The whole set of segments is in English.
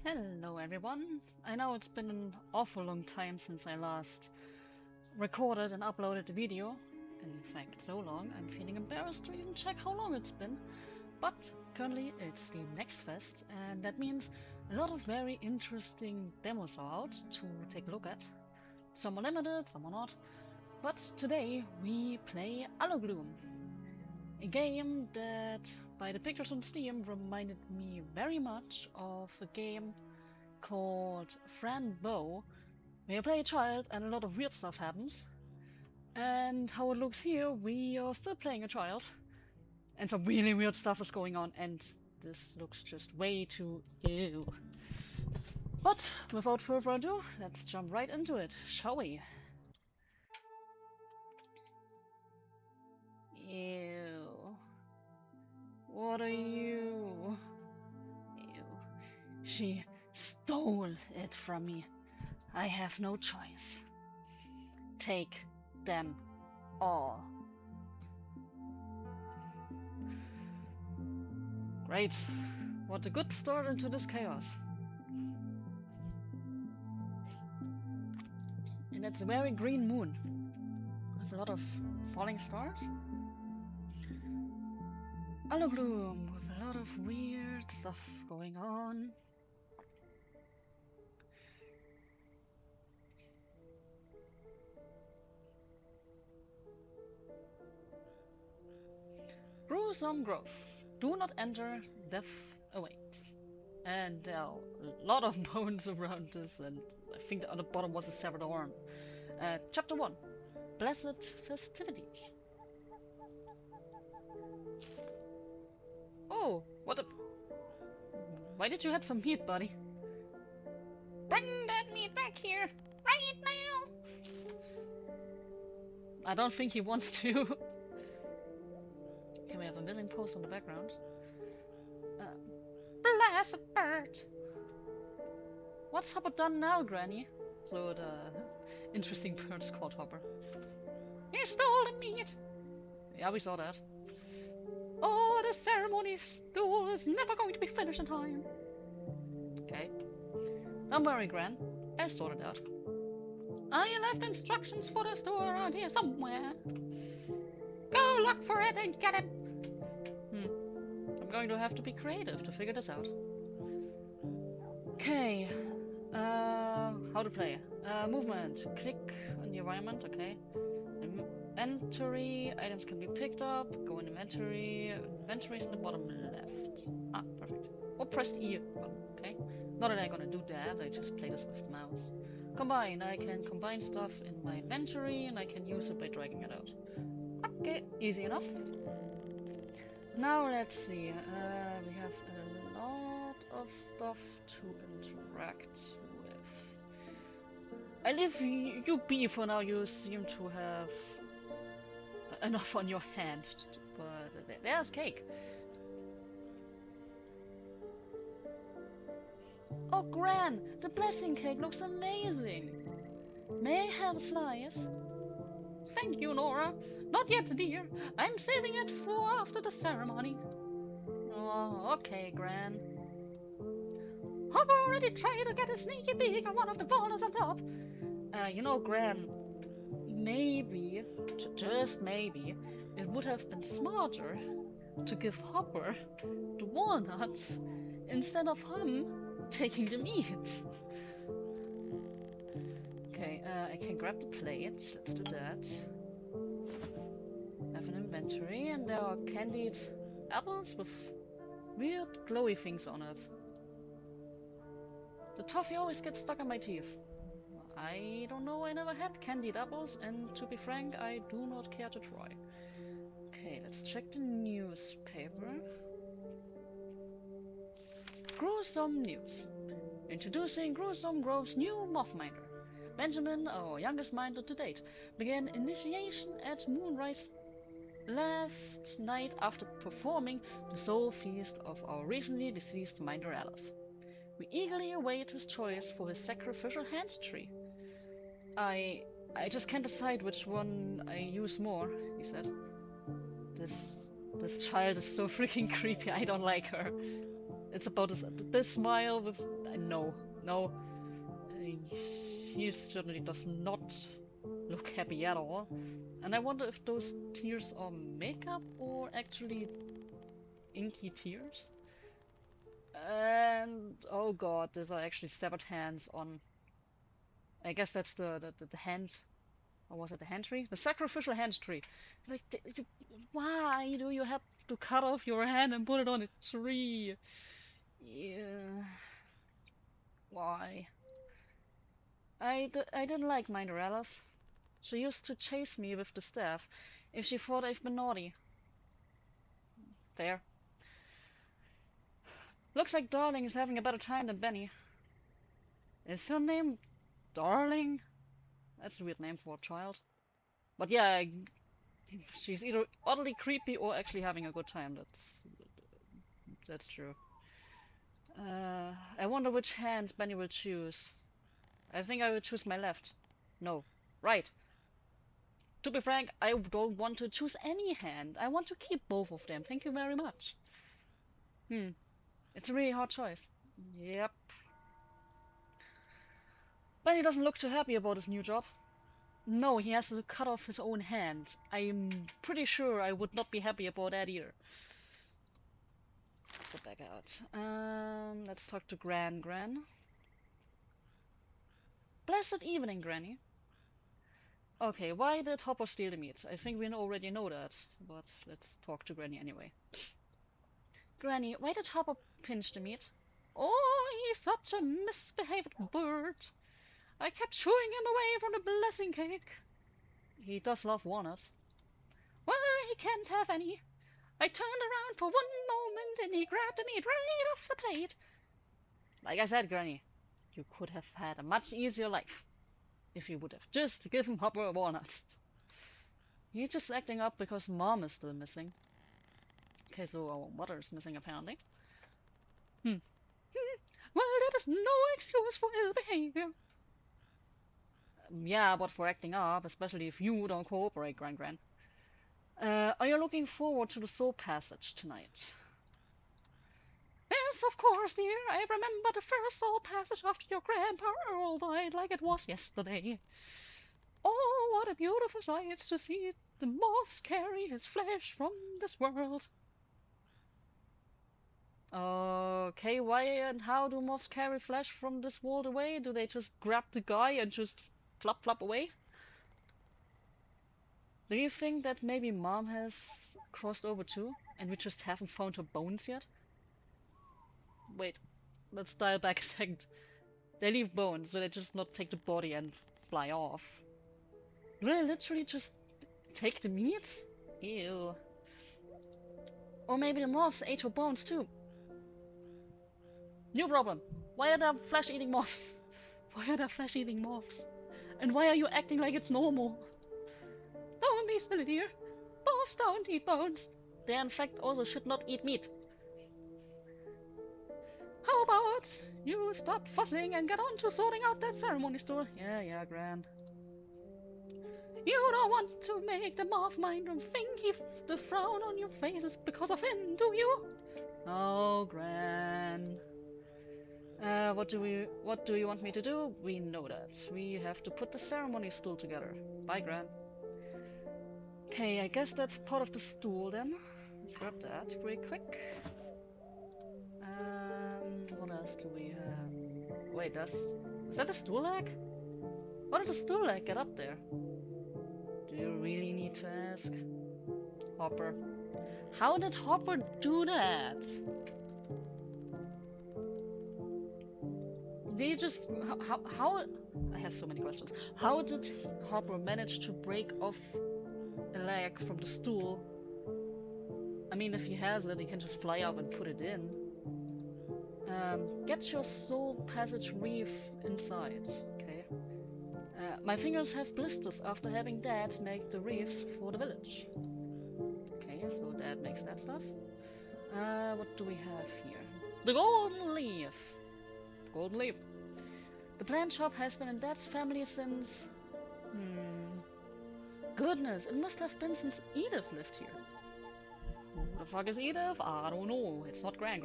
Hello everyone! I know it's been an awful long time since I last recorded and uploaded a video. In fact, so long I'm feeling embarrassed to even check how long it's been. But currently it's the Next Fest, and that means a lot of very interesting demos are out to take a look at. Some are limited, some are not. But today we play Allogloom, a game that, by the pictures on Steam, reminded me very much of a game called Fran Bow, where you play a child and a lot of weird stuff happens. And how it looks here, we are still playing a child, and some really weird stuff is going on, and this looks just way too ew. But without further ado, let's jump right into it, shall we? Ew. What are you? Ew. She stole it from me. I have no choice. Take them all. Great. What a good start into this chaos. And it's a very green moon with a lot of falling stars. Allogloom with a lot of weird stuff going on. Gruesome growth. Do not enter, death awaits. And there are a lot of bones around this, and I think on the bottom was a severed arm. Chapter 1. Blessed Festivities. Oh, what a... Why did you have some meat, buddy? Bring that meat back here, right now! I don't think he wants to. Okay, we have a million posts on the background. Blessed bird! What's Hopper done now, Granny? So the interesting bird's called Hopper. He stole the meat! Yeah, we saw that. Oh, the ceremony stool is never going to be finished in time. Okay. Don't worry, Gran. I sorted out. I left instructions for the store around here somewhere. Go look for it and get it. I'm going to have to be creative to figure this out. Okay. How to play? Movement. Click on the environment. Okay. Inventory. Items can be picked up. Go in inventory. Inventory is in the bottom left. Ah, perfect. Or press the E button. Okay. Not that I'm gonna do that. I just play this with the mouse. Combine. I can combine stuff in my inventory, and I can use it by dragging it out. Okay, easy enough. Now let's see. We have a lot of stuff to interact with. I leave you be for now. You seem to have enough on your hand, but there's cake. Oh, Gran, the blessing cake looks amazing. May I have a slice? Thank you, Nora. Not yet, dear. I'm saving it for after the ceremony. Oh, okay, Gran. Hopper already tried to get a sneaky peek at one of the walnuts on top. You know, Gran, maybe, just maybe, it would have been smarter to give Hopper the walnut instead of him taking the meat. Okay, I can grab the plate. Let's do that. I have an inventory, and there are candied apples with weird glowy things on it. The toffee always gets stuck in my teeth. I don't know, I never had candied apples, and to be frank, I do not care to try. Okay, let's check the newspaper. Gruesome news. Introducing Gruesome Grove's new moth minder. Benjamin, our youngest minder to date, began initiation at moonrise last night after performing the soul feast of our recently deceased minder Alice. We eagerly await his choice for his sacrificial hand tree. I just can't decide which one I use more, he said. This child is so freaking creepy. I don't like her. It's about this smile with... No, no. He certainly does not look happy at all. And I wonder if those tears are makeup or actually inky tears. And oh god, these are actually severed hands on. I guess that's the hand. Or was it the hand tree? The sacrificial hand tree. Like, why do you have to cut off your hand and put it on a tree? Yeah. Why? I didn't like Mindorella's. She used to chase me with the staff if she thought I've been naughty. Fair. Looks like Darling is having a better time than Benny. Is her name Darling? That's a weird name for a child. But yeah, she's either utterly creepy or actually having a good time. That's true. I wonder which hand Benny will choose. I think I will choose my left. No, right. To be frank, I don't want to choose any hand. I want to keep both of them. Thank you very much. It's a really hard choice. Yep. Benny doesn't look too happy about his new job. No, he has to cut off his own hand. I'm pretty sure I would not be happy about that either. Go back out. Let's talk to Gran. Blessed evening, Granny. Okay, why did Hopper steal the meat? I think we already know that, but let's talk to Granny anyway. Granny, why did Hopper pinch the meat? Oh, he's such a misbehaved bird. I kept shooing him away from the blessing cake. He does love walnuts. Well, he can't have any. I turned around for one moment and he grabbed the meat right off the plate. Like I said, Granny, you could have had a much easier life if you would have just given Hopper a walnut. He's just acting up because Mom is still missing. Okay, so our mother is missing apparently. Well, that is no excuse for ill behavior. Yeah, but for acting up, especially if you don't cooperate, Gran. Are you looking forward to the soul passage tonight? Yes, of course, dear. I remember the first soul passage after your grandpa Earl died like it was yesterday. Oh, what a beautiful sight to see the moths carry his flesh from this world. Okay, why and how do moths carry flesh from this world away? Do they just grab the guy and just flop away? Do you think that maybe Mom has crossed over too, and we just haven't found her bones yet? Wait, let's dial back a second. They leave bones, so they just not take the body and fly off. Do they literally just take the meat? Ew. Or maybe the moths ate her bones too. New problem. Why are there flesh-eating moths? Why are there flesh-eating moths? And why are you acting like it's normal? Don't be silly, dear. Moths don't eat bones. They in fact also should not eat meat. How about you stop fussing and get on to sorting out that ceremony stool? Yeah, Gran. You don't want to make the moth minder think if the frown on your face is because of him, do you? Oh, Gran. What do you want me to do? We know that. We have to put the ceremony stool together. Bye, Gran. Okay, I guess that's part of the stool then. Let's grab that real quick. What else do we have? Wait, is that a stool leg? How did the stool leg get up there? Do you really need to ask? Hopper. How did Hopper do that? They just... How... I have so many questions. How did Hopper manage to break off a leg from the stool? I mean, if he has it, he can just fly up and put it in. Get your soul passage reef inside. Okay. My fingers have blisters after having Dad make the reefs for the village. Okay, so Dad makes that stuff. What do we have here? The golden leaf. Golden leaf. The plant shop has been in Dad's family since... Goodness, it must have been since Edith lived here. Who the fuck is Edith? I don't know. It's not Gran.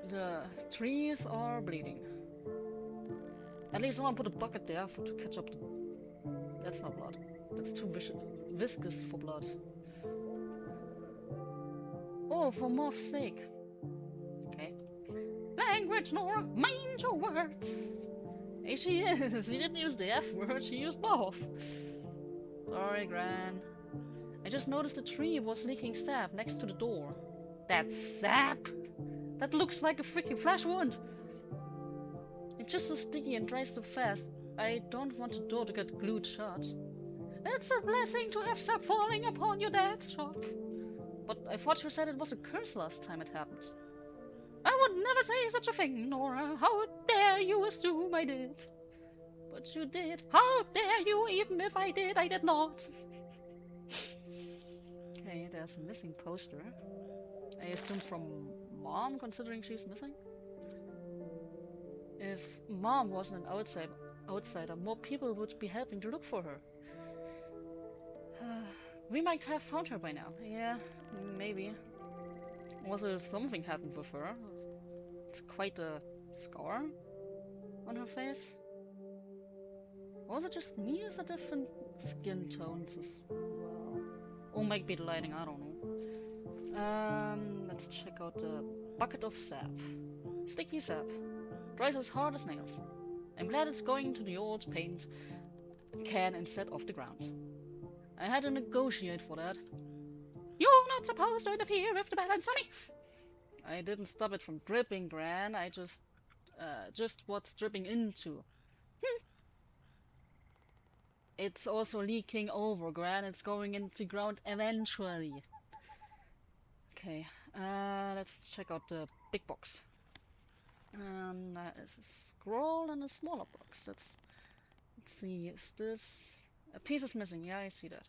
The trees are bleeding. At least someone put a bucket there to catch up the... That's not blood. That's too viscous for blood. Oh, for Moth's sake. Okay. Language, Nora! Mind your words! Hey, she is! She didn't use the F word, she used both. Sorry, Gran. I just noticed the tree was leaking sap next to the door. That's sap! That looks like a freaking flash wound! It's just so sticky and dries so fast. I don't want the door to get glued shut. It's a blessing to have sap falling upon your dad's shop. But I thought you said it was a curse last time it happened. I would never say such a thing, Nora. How dare you assume I did? But you did. How dare you? Even if I did not. Okay, there's a missing poster. I assume from Mom, considering she's missing? If Mom wasn't an outsider, more people would be helping to look for her. We might have found her by now. Yeah, maybe. Also, something happened with her. It's quite a scar on her face. Or was it just me? Is it different skin tones as well? Or might be the lighting, I don't know. Let's check out the bucket of sap. Sticky sap. Dries as hard as nails. I'm glad it's going to the old paint can instead of the ground. I had to negotiate for that. You're not supposed to interfere with the balance, honey! I didn't stop it from dripping, Gran. I just what's dripping into. It's also leaking over, Gran. It's going into ground eventually. Okay, let's check out the big box. There's a scroll and a smaller box. Let's see, is this... A piece is missing, yeah, I see that.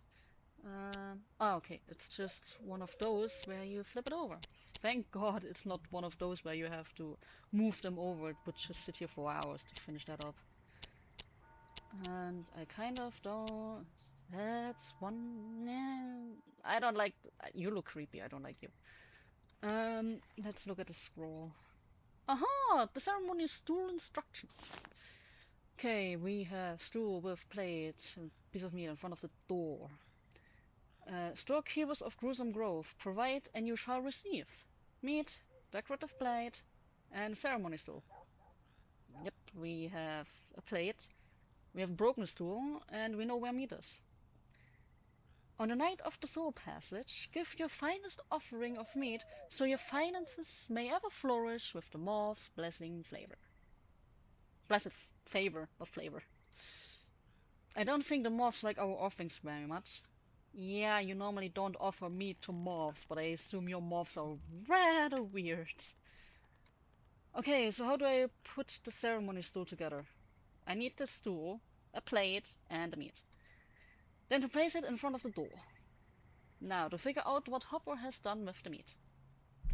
Okay, it's just one of those where you flip it over. Thank God it's not one of those where you have to move them over. It would just sit here for hours to finish that up. And I kind of don't... That's one... I don't like... You look creepy, I don't like you. Let's look at the scroll. Aha! The ceremony stool instructions. Okay, we have stool with plate and piece of meat in front of the door. Store keepers of gruesome growth. Provide and you shall receive. Meat, decorative plate, and ceremony stool. Yep, we have a plate. We have a broken stool, and we know where meat is. On the night of the soul passage, give your finest offering of meat, so your finances may ever flourish with the Moths' blessing flavor. Blessed favor, not flavor. I don't think the Moths like our offerings very much. Yeah, you normally don't offer meat to Moths, but I assume your Moths are rather weird. Okay, so how do I put the ceremony stool together? I need the stool, a plate, and the meat. Then to place it in front of the door. Now, to figure out what Hopper has done with the meat.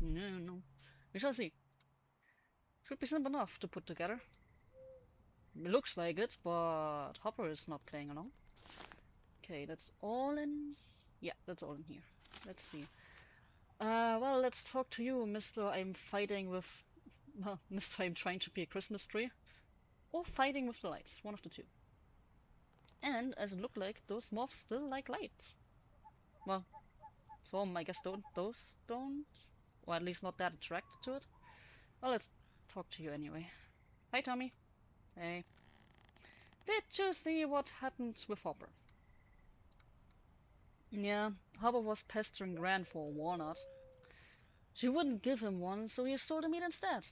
No. We shall see. Should be simple enough to put together. It looks like it, but Hopper is not playing along. Okay, that's all in... Yeah, that's all in here. Let's see. Well, let's talk to you, Mr. I'm fighting with... Well, Mr. I'm trying to be a Christmas tree. Or fighting with the lights, one of the two. And, as it looked like, those Moths still like lights. Well, some I guess those don't. Or at least not that attracted to it. Well, let's talk to you anyway. Hi, Tommy. Hey. Did you see what happened with Hopper? Yeah, Hopper was pestering Gran for a walnut. She wouldn't give him one, so he stole the meat instead.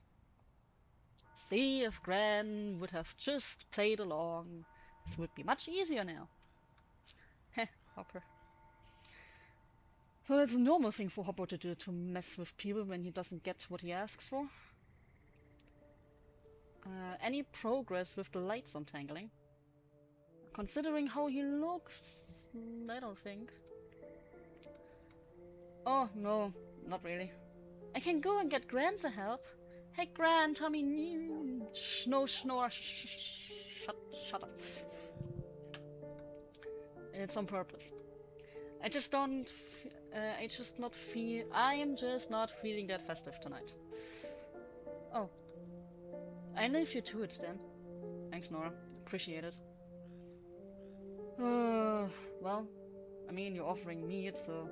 See, if Gran would have just played along, this would be much easier now. Heh, Hopper. So that's a normal thing for Hopper to do, to mess with people when he doesn't get what he asks for. Any progress with the lights untangling? Considering how he looks, I don't think. Oh, no, not really. I can go and get Gran to help. Hey, Gran, Tommy, snore, shut up. It's on purpose. I am just not feeling that festive tonight. Oh, I leave you to it then. Thanks, Nora. Appreciate it. Well, I mean, you're offering me it, so...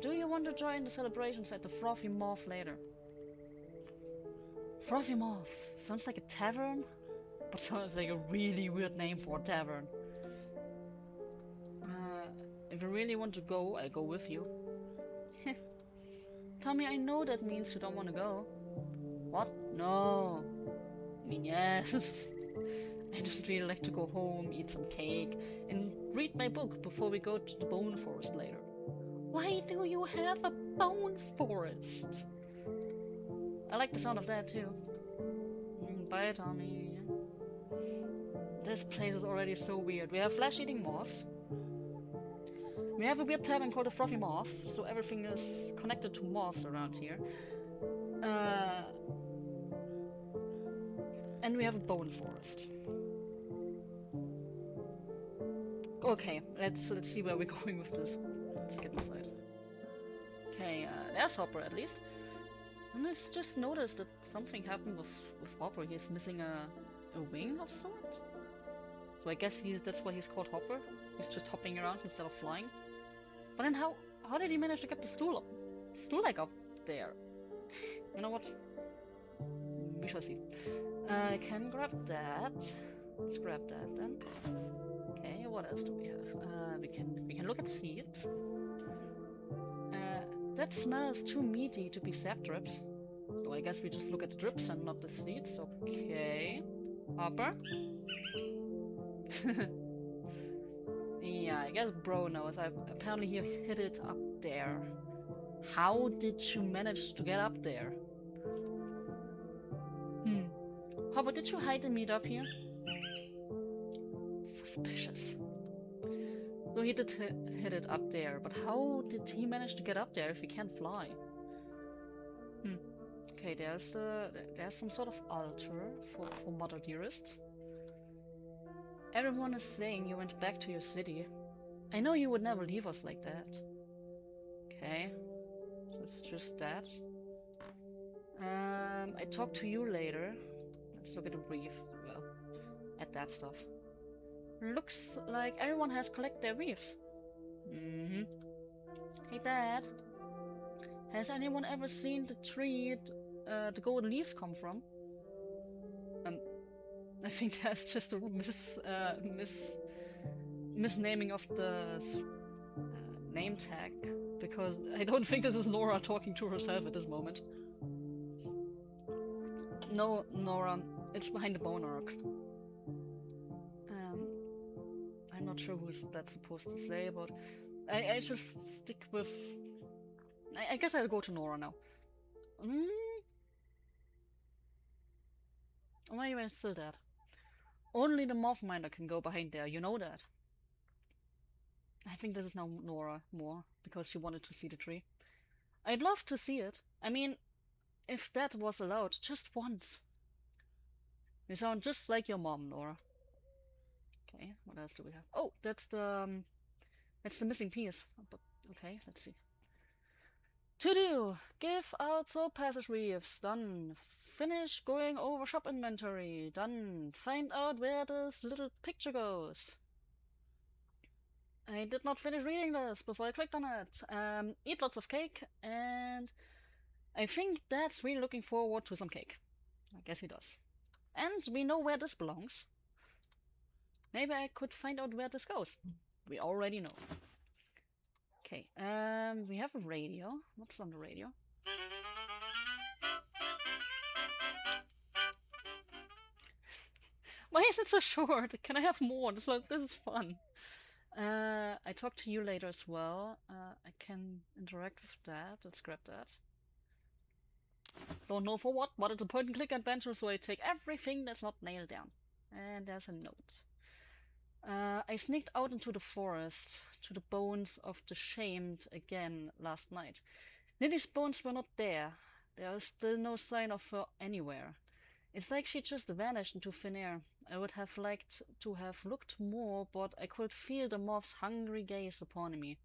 do you want to join the celebrations at the Frothy Moth later? Frothy Moth. Sounds like a tavern, but sounds like a really weird name for a tavern. If you really want to go, I'll go with you. Tommy, I know that means you don't want to go. What? No. I mean, yes. I just really like to go home, eat some cake, and read my book before we go to the bone forest later. Why do you have a bone forest? I like the sound of that too. Bye, Tommy. This place is already so weird. We have flesh-eating moths. We have a weird tavern called the Frothy Moth, so everything is connected to moths around here. And we have a bone forest. Okay, let's see where we're going with this. Let's get inside. Okay, there's Hopper at least. And I just noticed that something happened with Hopper. He's missing a wing of sorts. So I guess that's why he's called Hopper. He's just hopping around instead of flying. But then how did he manage to get the stool like up there? You know what? We shall see. I can grab that. Let's grab that then. Okay, what else do we have? We can look at the seeds. That smells too meaty to be sap drips. So I guess we just look at the drips and not the seeds. Okay. Hopper. Yeah, I guess bro knows. Apparently he hid it up there. How did you manage to get up there? Hopper, did you hide the meat up here? Suspicious. So he did hit it up there, but how did he manage to get up there if he can't fly? Okay, there's some sort of altar for Mother Dearest. Everyone is saying you went back to your city. I know you would never leave us like that. Okay, so it's just that. I talk to you later. Let's look at the brief. Well, at that stuff. Looks like everyone has collected their wreaths. Hey Dad, has anyone ever seen the tree the golden leaves come from? I think that's just a misnaming of the name tag, because I don't think this is Nora talking to herself at this moment. No, Nora, it's behind the bone arc. I'm not sure who's that's supposed to say, but I just stick with... I guess I'll go to Nora now. Why am I still dead? Only the moth minder can go behind there, you know that. I think this is now Nora more, because she wanted to see the tree. I'd love to see it. I mean, if that was allowed, just once. You sound just like your mom, Nora. Okay, what else do we have? Oh, that's the missing piece. But okay, let's see. To do. Give out soap passage wreaths. Done. Finish going over shop inventory. Done. Find out where this little picture goes. I did not finish reading this before I clicked on it. Eat lots of cake, and I think Dad's really looking forward to some cake. I guess he does. And we know where this belongs. Maybe I could find out where this goes. We already know. Okay, we have a radio. What's on the radio? Why is it so short? Can I have more? This is fun. I talk to you later as well. I can interact with that. Let's grab that. Don't know for what, but it's a point-and-click adventure, so I take everything that's not nailed down. And there's a note. I sneaked out into the forest, to the bones of the shamed again last night. Lily's bones were not there. There is still no sign of her anywhere. It's like she just vanished into thin air. I would have liked to have looked more, but I could feel the moth's hungry gaze upon me.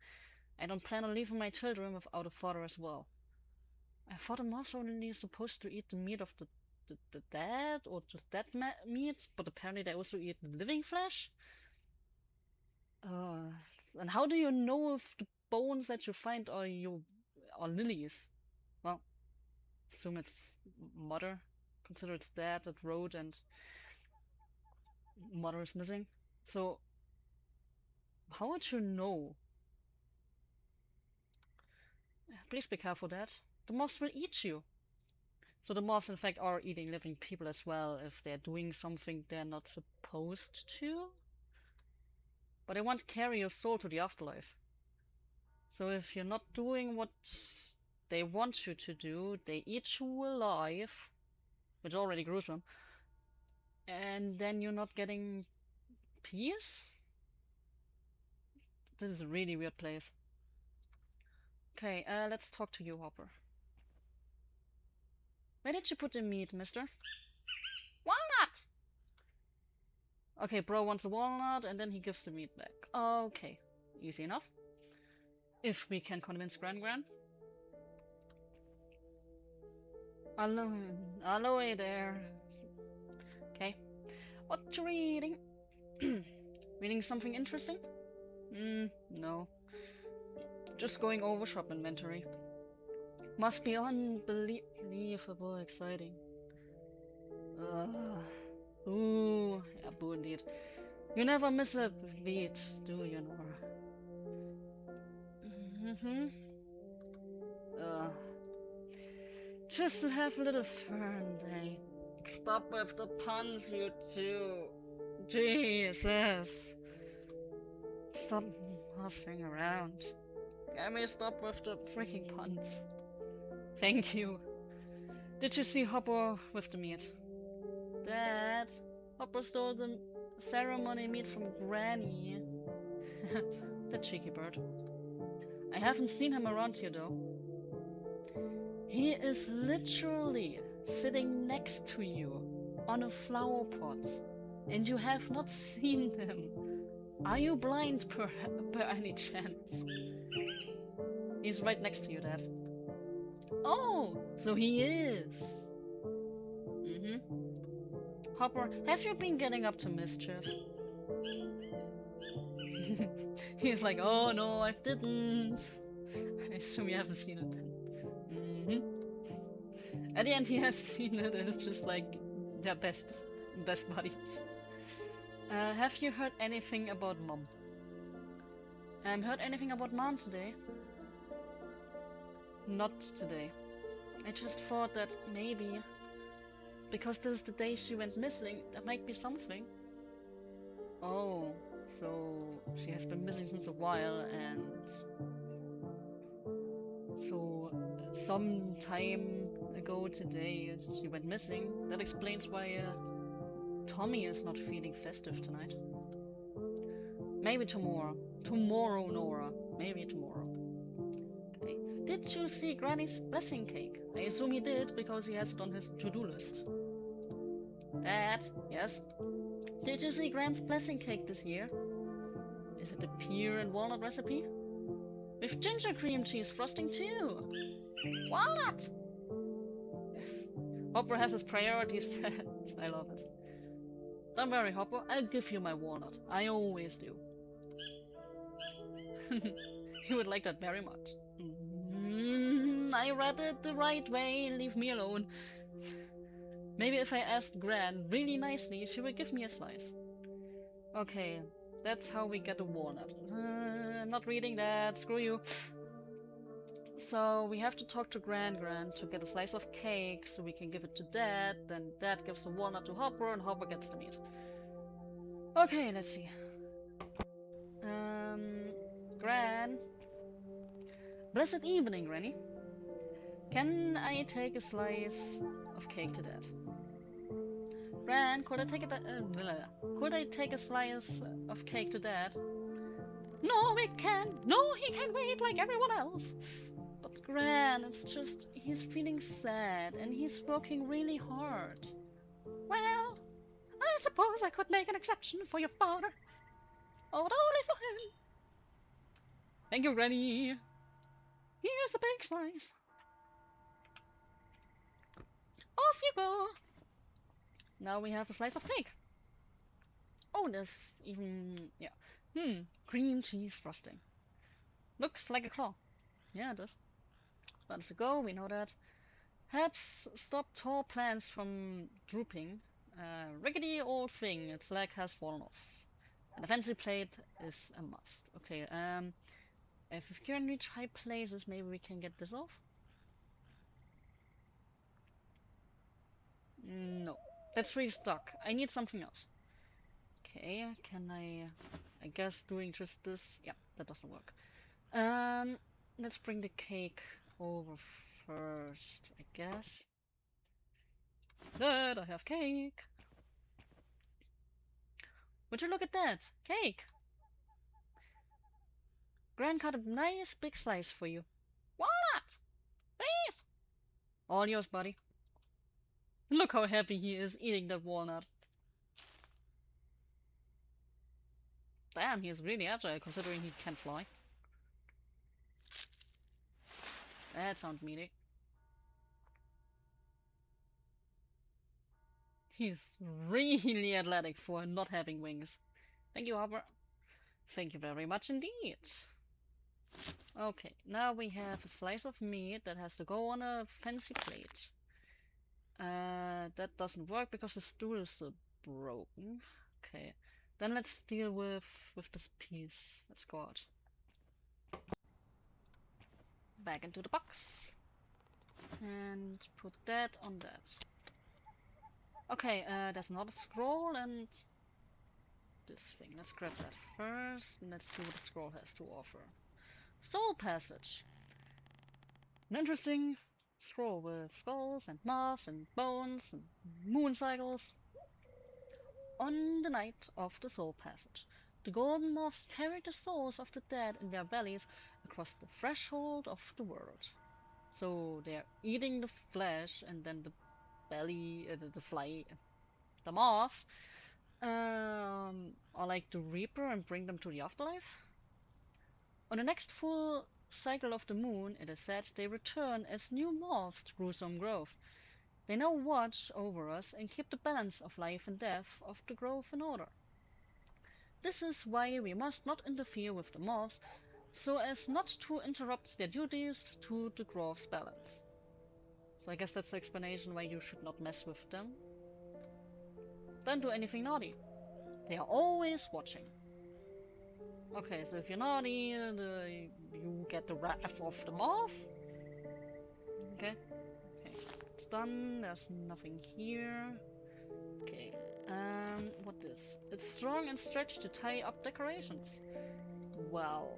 I don't plan on leaving my children without a father as well. I thought a moth only supposed to eat the meat of the dead or just dead meat, but apparently they also eat living flesh. Uh, and how do you know if the bones that you find are lilies? Well, assume it's mother. Consider it's dead, it wrote, and mother is missing. So how would you know? Please be careful, Dad. The moths will eat you. So the moths, in fact, are eating living people as well if they're doing something they're not supposed to. But they won't carry your soul to the afterlife. So if you're not doing what they want you to do, they eat you alive, which is already gruesome, and then you're not getting peace? This is a really weird place. Okay, let's talk to you, Hopper. Where did you put the meat, mister? Walnut! Okay, bro wants a walnut, and then he gives the meat back. Okay, easy enough. If we can convince Gran. Aloe there. Okay. What you reading? Reading something interesting? No. Just going over shop inventory. Must be unbelievable exciting. Ooh, yeah, boo indeed. You never miss a beat, do you, Nora? Just to have a little fun day. Stop with the puns, you two. Jesus. Stop hustling around. Let me stop with the freaking puns. Thank you. Did you see Hopper with the meat? Dad, Hopper stole the ceremony meat from Granny. The cheeky bird. I haven't seen him around here though. He is literally sitting next to you on a flower pot, and you have not seen him. Are you blind per any chance? He's right next to you, Dad. Oh, so he is. Hopper, have you been getting up to mischief? He's like, oh no, I didn't. I assume you haven't seen it then. At the end, he has seen it, and it's just like their best buddies. Have you heard anything about Mom? Heard anything about Mom today? Not today. I just thought that maybe, because this is the day she went missing, there might be something. Oh, so she has been missing since a while, and so some time ago today she went missing. That explains why Tommy is not feeling festive tonight. Maybe tomorrow. Tomorrow, Nora. Maybe tomorrow. Okay. Did you see Granny's blessing cake? I assume he did because he has it on his to-do list. Dad, yes? Did you see Gran's blessing cake this year? Is it the pear and walnut recipe? With ginger cream cheese frosting too! Walnut! Hopper has his priorities set. I love it. Don't worry, Hopper, I'll give you my walnut. I always do. He would like that very much. I read it the right way, leave me alone. Maybe if I asked Gran really nicely, she would give me a slice. Okay, that's how we get a walnut. I'm not reading that, screw you. So we have to talk to Gran to get a slice of cake so we can give it to Dad, then Dad gives the walnut to Hopper and Hopper gets the meat. Okay, let's see. Gran. Blessed evening, Granny. Can I take a slice of cake to Dad? Gran, could I take a slice of cake to Dad? No, we can't. No, he can wait like everyone else. But Gran, it's just he's feeling sad and he's working really hard. Well, I suppose I could make an exception for your father. Oh, but only for him. Thank you, Granny. Here's a big slice. Now we have a slice of cake. Oh, there's even, yeah. Cream cheese frosting. Looks like a claw. Yeah, it does. Months ago, we know that. Helps stop tall plants from drooping. Rickety old thing, its leg has fallen off. And a fancy plate is a must. Okay, if we can reach high places, maybe we can get this off? No. That's really stuck. I need something else. Okay, can I guess doing just this? Yeah, that doesn't work. Let's bring the cake over first, I guess. Good, I have cake. Would you look at that? Cake! Gran cut a nice big slice for you. What? Please! All yours, buddy. Look how happy he is eating that walnut. Damn, he is really agile considering he can't fly. That sounds meaty. He's really athletic for not having wings. Thank you, Hopper. Thank you very much indeed. Okay, now we have a slice of meat that has to go on a fancy plate. That doesn't work because the stool is still broken. Okay, then let's deal with this piece. Let's go out. Back into the box. And put that on that. Okay, there's another scroll and this thing. Let's grab that first and let's see what the scroll has to offer. Soul Passage. An interesting scroll with skulls and moths and bones and moon cycles. On the night of the Soul Passage, the golden moths carried the souls of the dead in their bellies across the threshold of the world. So they're eating the flesh and then the belly, the moths, are like the reaper and bring them to the afterlife. On the next full cycle of the moon, it is said they return as new moths to gruesome growth. They now watch over us and keep the balance of life and death of the growth in order. This is why we must not interfere with the moths, so as not to interrupt their duties to the growth's balance. So I guess that's the explanation why you should not mess with them. Don't do anything naughty. They are always watching. Okay, so if you're naughty, you get the wrath of the moth. Okay. It's done. There's nothing here. Okay. What is? It's strong and stretchy to tie up decorations. Well,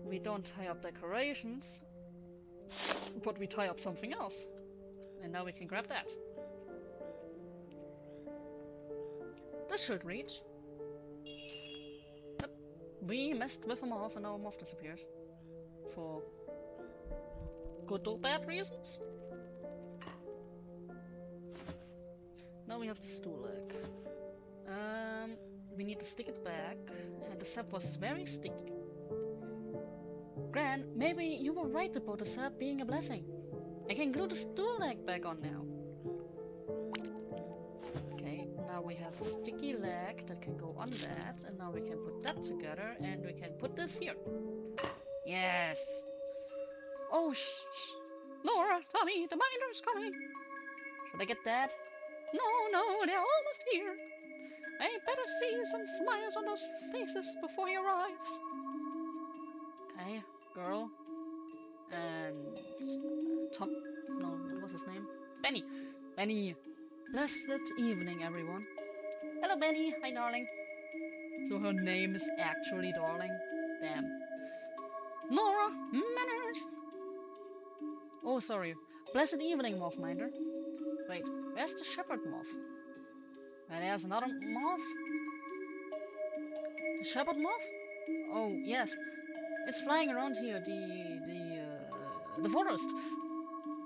we don't tie up decorations, but we tie up something else. And now we can grab that. This should reach. Yep. We messed with a moth and our moth disappeared. For good or bad reasons. Now we have the stool leg. We need to stick it back, and the sap was very sticky. Gran, maybe you were right about the sap being a blessing. I can glue the stool leg back on now. Okay, now we have a sticky leg that can go on that, and now we can put that together, and we can put this here. Yes! Oh, shh! Laura, Tommy, the minder's coming! Should I get that? No, they're almost here. I better see some smiles on those faces before he arrives. Okay, girl. And Tom. No, what was his name? Benny. Benny. Blessed evening, everyone. Hello, Benny. Hi, darling. So her name is actually Darling. Damn. Nora, manners. Oh, sorry. Blessed evening, Mothminder. Wait, where's the shepherd moth? There's another moth? The shepherd moth? Oh, yes. It's flying around here, the forest.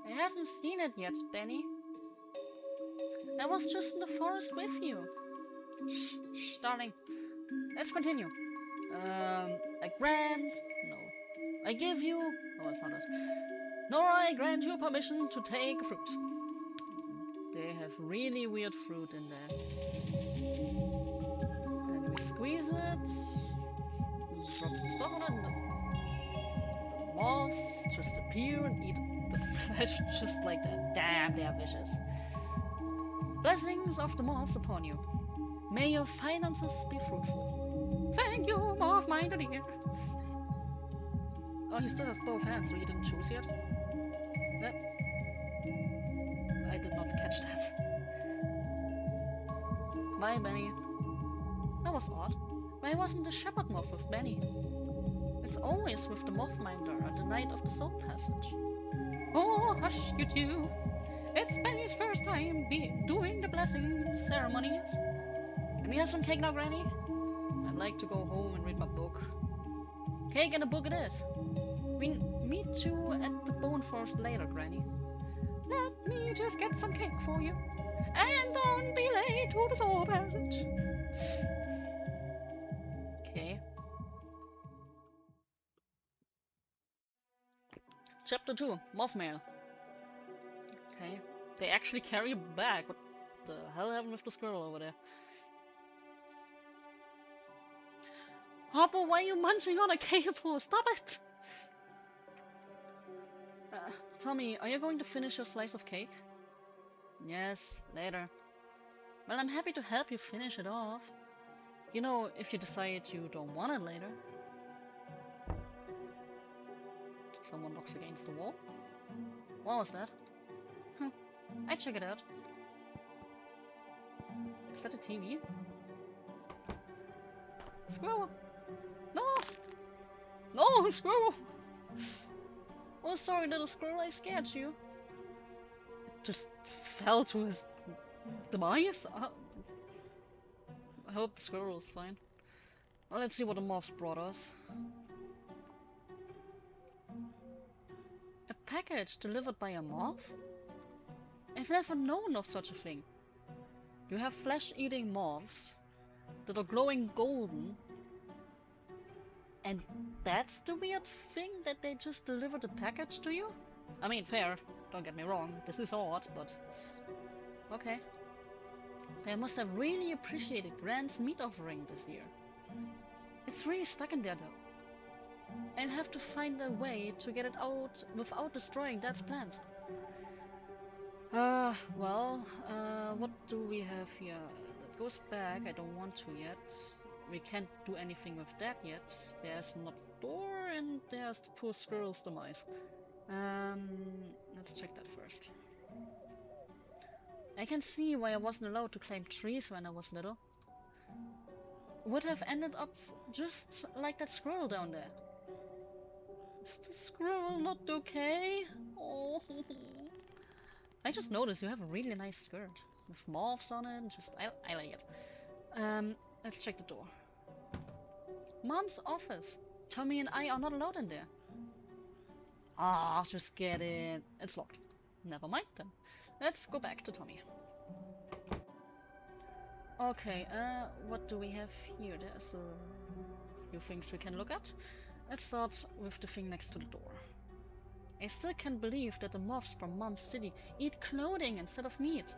I haven't seen it yet, Benny. I was just in the forest with you. Shh, darling. Let's continue. I grant... No. I give you... Oh, that's not it. Nor I grant you permission to take fruit. They have really weird fruit in there. And we squeeze it, drop some stuff on it, and the moths just appear and eat the flesh just like that. Damn, they are vicious. Blessings of the moths upon you. May your finances be fruitful. Thank you, moth minder dear. Oh, you still have both hands, so you didn't choose yet? Yep. I did not catch that. Bye, Benny. That was odd. Why wasn't the shepherd moth with Benny? It's always with the moth minder on the night of the soul passage. Oh, hush, you two. It's Benny's first time doing the blessing ceremonies. Can we have some cake now, Granny? I'd like to go home and read my book. Cake and a book it is. We meet you at the bone forest later, Granny. Let me just get some cake for you. And don't be late to the soul passage. Okay. Chapter 2, Moth Mail. Okay. They actually carry a bag. What the hell happened with the squirrel over there? Hopper, why are you munching on a cake for? Stop it! Tommy, are you going to finish your slice of cake? Yes, later. Well, I'm happy to help you finish it off. You know, if you decide you don't want it later. Someone knocks against the wall. What was that? I check it out. Is that a TV? Squirrel! No! No, squirrel! Oh, sorry, little squirrel, I scared you. It just fell to his demise? I hope the squirrel is fine. Well, let's see what the moths brought us. A package delivered by a moth? I've never known of such a thing. You have flesh-eating moths that are glowing golden. And that's the weird thing, that they just delivered a package to you? I mean, fair, don't get me wrong, this is odd, but... okay. They must have really appreciated Grant's meat offering this year. It's really stuck in there though. I'll have to find a way to get it out without destroying Dad's plant. What do we have here? That goes back, I don't want to yet. We can't do anything with that yet. There's not a door, and there's the poor squirrel's demise. Let's check that first. I can see why I wasn't allowed to climb trees when I was little. Would have ended up just like that squirrel down there. Is the squirrel not okay? Oh. I just noticed you have a really nice skirt with moths on it. I like it. Let's check the door. Mom's office. Tommy and I are not allowed in there. Ah, just get in. It's locked. Never mind then. Let's go back to Tommy. Okay, what do we have here? There's a few things we can look at. Let's start with the thing next to the door. I still can't believe that the moths from Mom's city eat clothing instead of meat.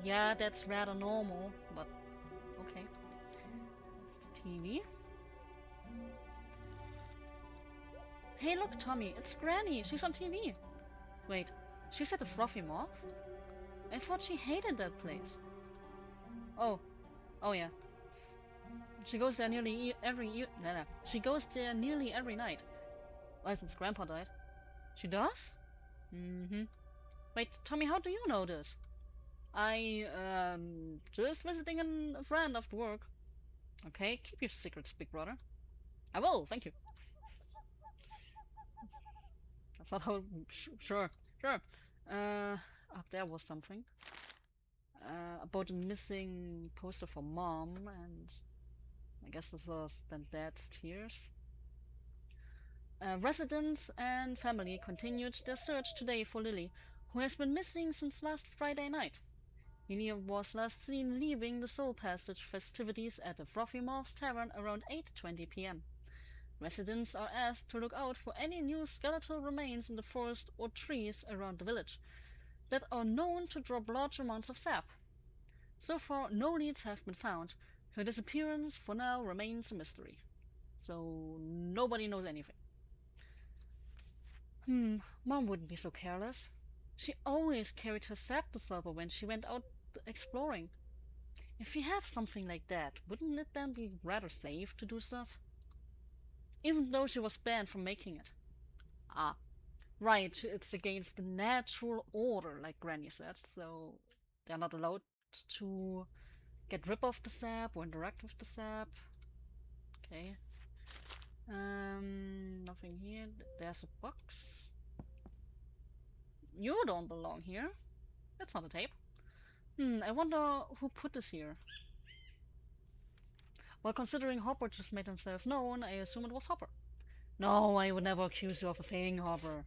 Yeah, that's rather normal, but okay. That's the TV. Hey look, Tommy, it's Granny. She's on TV. Wait, she's at the Frothy Moth? I thought she hated that place. Oh yeah. She goes there nearly She goes there nearly every night. Why, since Grandpa died? She does? Wait, Tommy, how do you know this? I, just visiting a friend after work. Okay, keep your secrets, big brother. I will, thank you. That's not how... Sure. Up there was something. About a missing poster for Mom, and... I guess this was then Dad's tears. Residents and family continued their search today for Lily, who has been missing since last Friday night. Lily was last seen leaving the Soul Passage festivities at the Frothy Moth's Tavern around 8:20 p.m. Residents are asked to look out for any new skeletal remains in the forest or trees around the village. that are known to drop large amounts of sap. So far, no leads have been found. Her disappearance for now remains a mystery. So nobody knows anything. Mom wouldn't be so careless. She always carried her sap dissolver when she went out exploring. If you have something like that, wouldn't it then be rather safe to do stuff? Even though she was banned from making it. Ah, right, it's against the natural order, like Granny said, so they're not allowed to get rid of the sap or interact with the sap. Okay. Nothing here. There's a box. You don't belong here. That's not a tape. I wonder who put this here. Well, considering Hopper just made himself known, I assume it was Hopper. No, I would never accuse you of a thing, Hopper.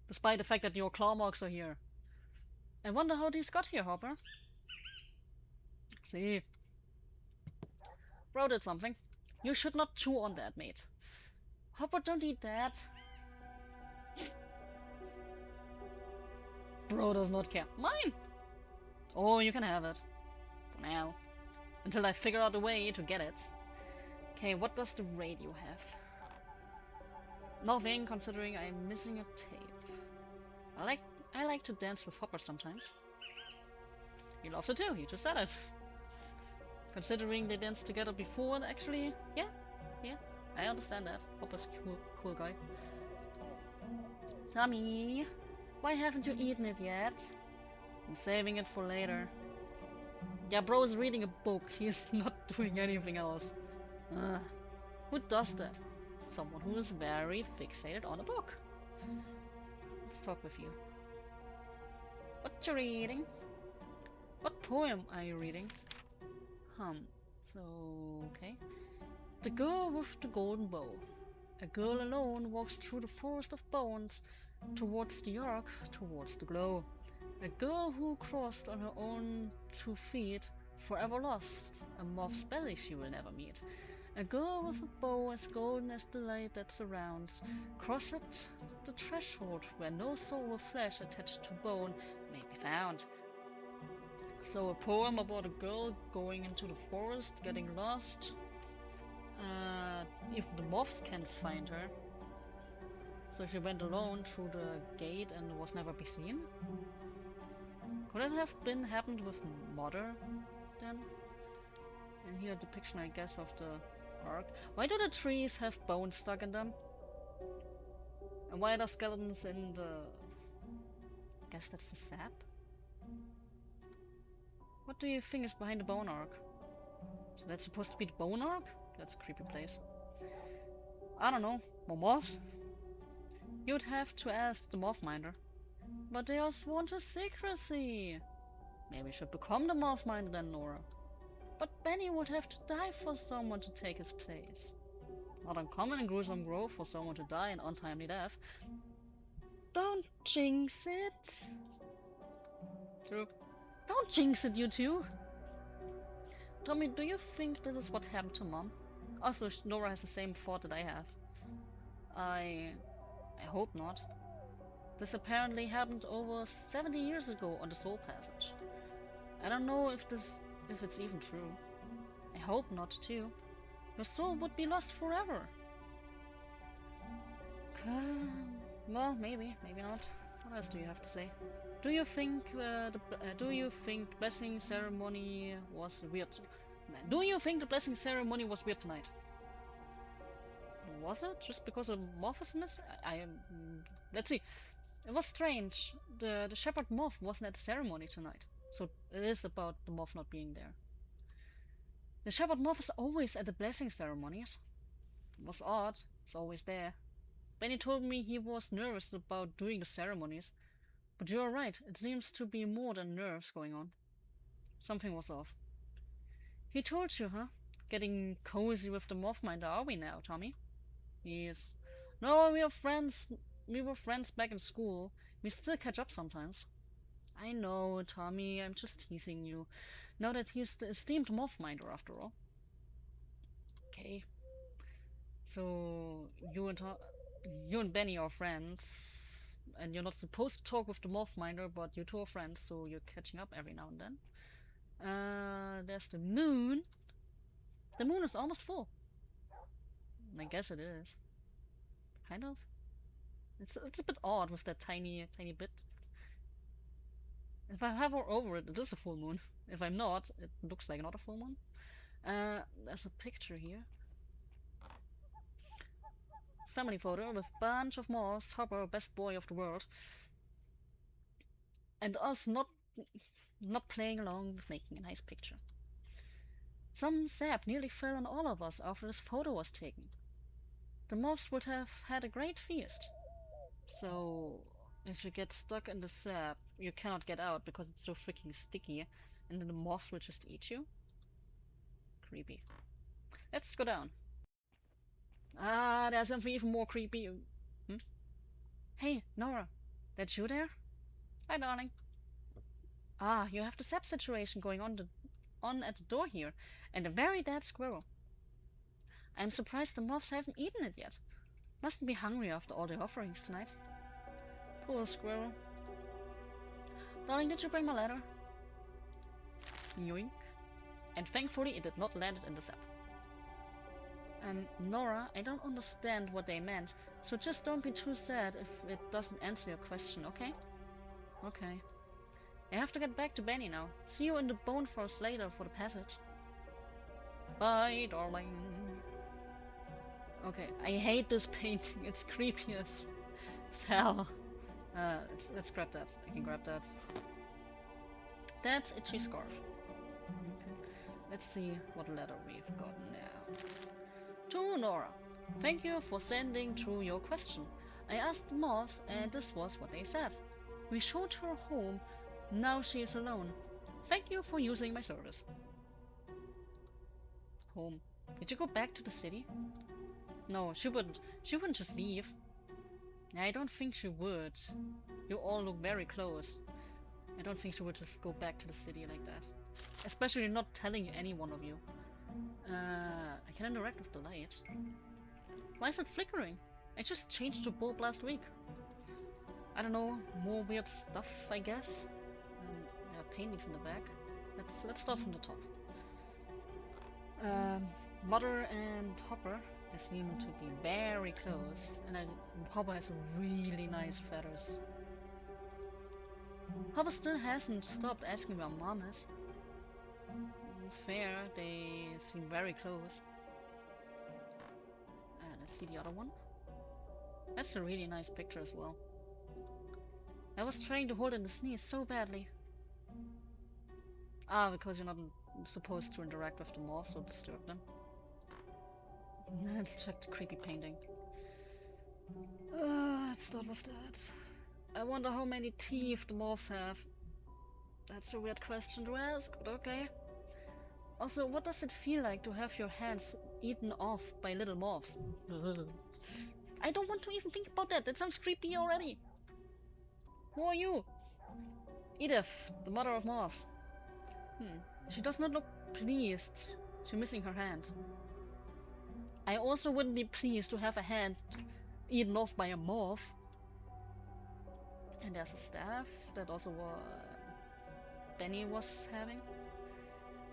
Despite the fact that your claw marks are here. I wonder how these got here, Hopper. See. Bro did something. You should not chew on that, mate. Hopper, don't eat that. Bro does not care. Mine! Oh, you can have it. For now. Until I figure out a way to get it. Okay, what does the radio have? Nothing, considering I'm missing a tape. I like to dance with Hopper sometimes. He loves it too, he just said it. Considering they danced together before, actually, yeah, I understand that. Hopper's a cool guy. Tommy, why haven't you eaten it yet? I'm saving it for later. Yeah, bro's reading a book, he's not doing anything else. Who does that? Someone who is very fixated on a book. Let's talk with you. What you reading? What poem are you reading? So, okay. The Girl with the Golden Bow. A girl alone walks through the forest of bones, towards the arc, towards the glow. A girl who crossed on her own 2 feet, forever lost, a moth's belly she will never meet. A girl with a bow as golden as the light that surrounds, cross it the threshold where no soul of flesh attached to bone may be found. So a poem about a girl going into the forest, getting lost. If the moths can't find her. So she went alone through the gate and was never be seen? Could it have happened with Mother then? And here a depiction, I guess, of the arc. Why do the trees have bones stuck in them? And why are there skeletons in the... I guess that's the sap? What do you think is behind the bone arc? So that's supposed to be the bone arc? That's a creepy place. I don't know. More moths? You'd have to ask the moth minder. But they are sworn to secrecy. Maybe you should become the moth minder then, Nora. But Benny would have to die for someone to take his place. Not uncommon in gruesome growth for someone to die an untimely death. Don't jinx it. True. Don't jinx it, you two. Tommy, do you think this is what happened to Mom? Also, Nora has the same thought that I have. I hope not. This apparently happened over 70 years ago on the Soul Passage. I don't know if it's even true. I hope not too. Your soul would be lost forever. Well, maybe not. What else do you have to say? Do you think the blessing ceremony was weird? Do you think the blessing ceremony was weird tonight? Was it just because a moth is missing? Let's see. It was strange. The shepherd moth wasn't at the ceremony tonight, so it is about the moth not being there. The shepherd moth is always at the blessing ceremonies. It was odd. It's always there. Benny told me he was nervous about doing the ceremonies, but you're right. It seems to be more than nerves going on. Something was off. He told you, huh? Getting cozy with the moth minder, are we now, Tommy? Yes. No, we are friends. We were friends back in school. We still catch up sometimes. I know, Tommy. I'm just teasing you. Now that he's the esteemed moth minder, after all. Okay. So you and Benny are friends. and you're not supposed to talk with the moth minder, but you two are friends, so you're catching up every now and then. There's the moon. The moon is almost full. I guess it is. Kind of. It's a bit odd with that tiny bit. If I hover over it, it is a full moon. If I'm not, it looks like not a full moon. There's a picture here. Family photo with bunch of moths, Hopper, best boy of the world, and us not playing along with making a nice picture. Some sap nearly fell on all of us after this photo was taken. The moths would have had a great feast. So, if you get stuck in the sap, you cannot get out because it's so freaking sticky, and then the moths will just eat you. Creepy. Let's go down. Ah, there's something even more creepy. Hmm? Hey, Nora, that's you there? Hi, darling. Ah, you have the sap situation going on at the door here, and a very dead squirrel. I'm surprised the moths haven't eaten it yet. Mustn't be hungry after all the offerings tonight. Poor squirrel. Darling, did you bring my letter? Yoink. And thankfully it did not land in the sap. Nora, I don't understand what they meant, so just don't be too sad if it doesn't answer your question, okay? Okay. I have to get back to Benny now. See you in the Bone Forest later for the passage. Bye, darling. Okay, I hate this painting. It's creepy as hell. Let's grab that. I can grab that. That's Itchy Scarf. Okay. Let's see what letter we've gotten now. To Nora. Thank you for sending through your question. I asked the moths and this was what they said. We showed her home. Now she is alone. Thank you for using my service. Home. Did you go back to the city? No, she wouldn't just leave. I don't think she would. You all look very close. I don't think she would just go back to the city like that. Especially not telling any one of you. I can interact with the light. Why is it flickering? I just changed to bulb last week. I don't know, more weird stuff, I guess. There are paintings in the back. Let's start from the top. Mother and Hopper, they seem to be very close, and Hopper has really nice feathers. Hopper still hasn't stopped asking where Mom is. Fair, they seem very close. Let's see the other one. That's a really nice picture as well. I was trying to hold in the sneeze so badly. Ah, because you're not supposed to interact with the moths or disturb them. Let's check the creepy painting. Let's start with that. I wonder how many teeth the moths have. That's a weird question to ask, but okay. Also, what does it feel like to have your hands eaten off by little moths? I don't want to even think about that. That sounds creepy already. Who are you? Edith, the mother of moths. She does not look pleased. She's missing her hand. I also wouldn't be pleased to have a hand eaten off by a moth. And there's a staff that also Benny was having.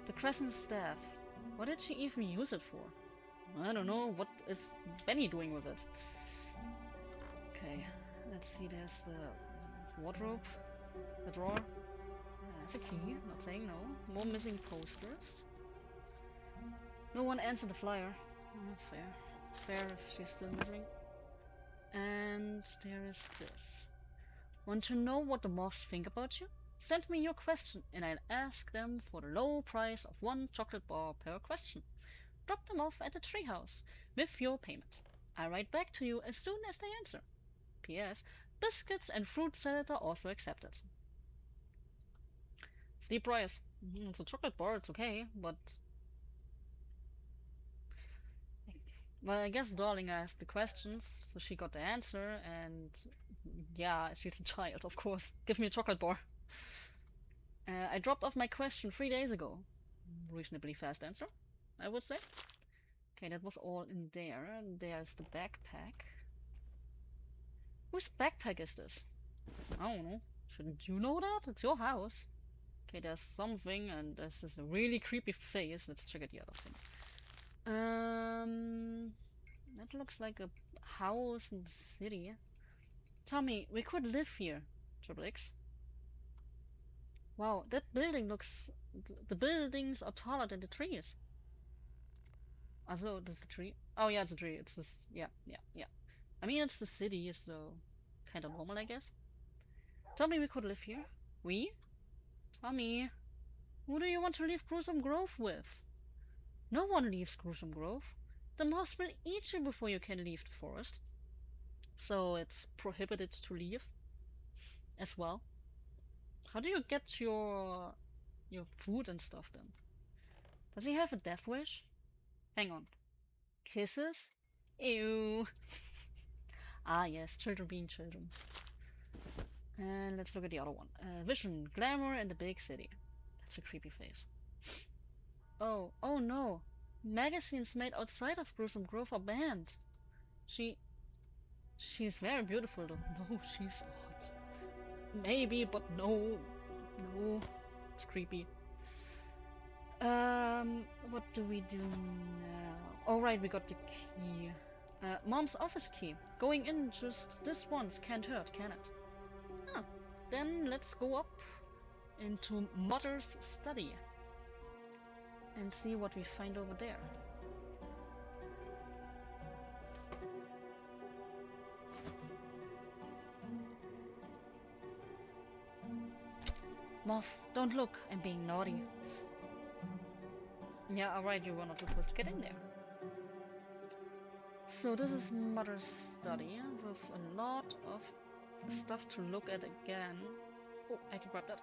The crescent staff. What did she even use it for? I don't know. What is Benny doing with it? Okay, let's see. There's the wardrobe, the drawer. There's a key. Not saying no. More missing posters. No one answered the flyer. Fair. Fair if she's still missing. And there is this. Want to know what the moths think about you? Send me your question and I'll ask them for the low price of 1 chocolate bar per question. Drop them off at the treehouse with your payment. I'll write back to you as soon as they answer. P.S. Biscuits and fruit salad are also accepted. Steep price. It's a chocolate bar, it's okay, but... Well, I guess Darling asked the questions, so she got the answer, and... Yeah, she's a child, of course. Give me a chocolate bar. I dropped off my question 3 days ago. Reasonably fast answer, I would say. Okay, that was all in there. And there's the backpack. Whose backpack is this? I don't know. Shouldn't you know that? It's your house. Okay, there's something, and there's this really creepy face. Let's check out the other thing. That looks like a house in the city. Tommy, we could live here. Triple X. Wow, that building looks... The buildings are taller than the trees. Also, this is a tree. Oh yeah, it's a tree. It's this... Yeah. I mean, it's the city, so... Kinda normal, I guess. Tommy, we could live here. We? Tommy, who do you want to leave Gruesome Grove with? No one leaves Gruesome Grove. The moths will eat you before you can leave the forest. So it's prohibited to leave as well. How do you get your food and stuff then? Does he have a death wish? Hang on. Kisses? Ew. Ah yes, children being children. And let's look at the other one. Vision, glamour, and the big city. That's a creepy face. Oh no. Magazines made outside of Gruesome Grove are banned. She's very beautiful though. No, she's not. Maybe, but no. No. It's creepy. What do we do now? All right, we got the key. Mom's office key. Going in just this once can't hurt, can it? Huh. Then let's go up into Mother's study and see what we find over there. Moth, don't look, I'm being naughty. Yeah, alright, you were not supposed to get in there. So this is Mother's study with a lot of stuff to look at again. Oh, I can grab that.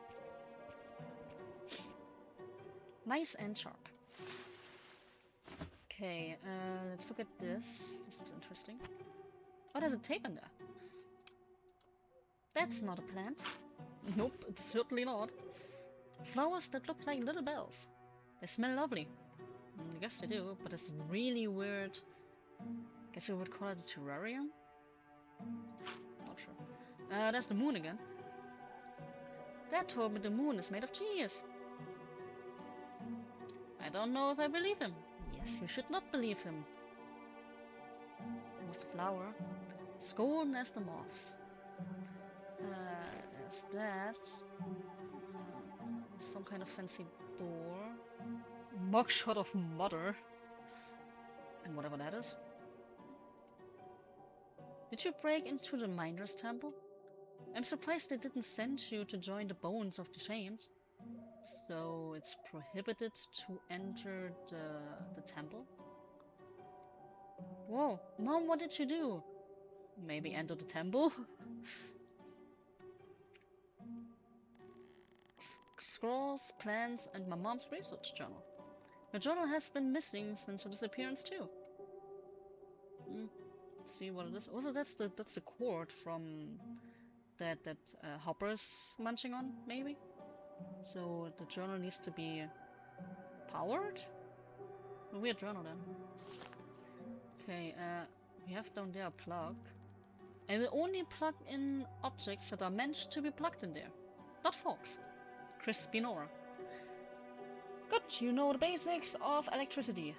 Nice and sharp. Okay, let's look at this. This looks interesting. Oh, there's a tape in there. That's not a plant. Nope, it's certainly not. Flowers that look like little bells. They smell lovely. I guess they do, but it's really weird. Guess you would call it a terrarium? Not sure. There's the moon again. Dad told me the moon is made of cheese. I don't know if I believe him. Yes, you should not believe him. Was the flower. It's golden as the moths. There's that. Some kind of fancy door. Mugshot of Mother. And whatever that is. Did you break into the Minder's Temple? I'm surprised they didn't send you to join the Bones of the Shamed. So it's prohibited to enter the temple? Whoa, Mom, what did you do? Maybe enter the temple? Scrolls, plans, and my mom's research journal. Her journal has been missing since her disappearance too. Let's see what it is. Also, that's the cord from that Hopper's munching on, maybe. So the journal needs to be powered. A weird journal then. Okay, we have down there a plug. I will only plug in objects that are meant to be plugged in there, not forks. Chris Spinora. Good, you know the basics of electricity.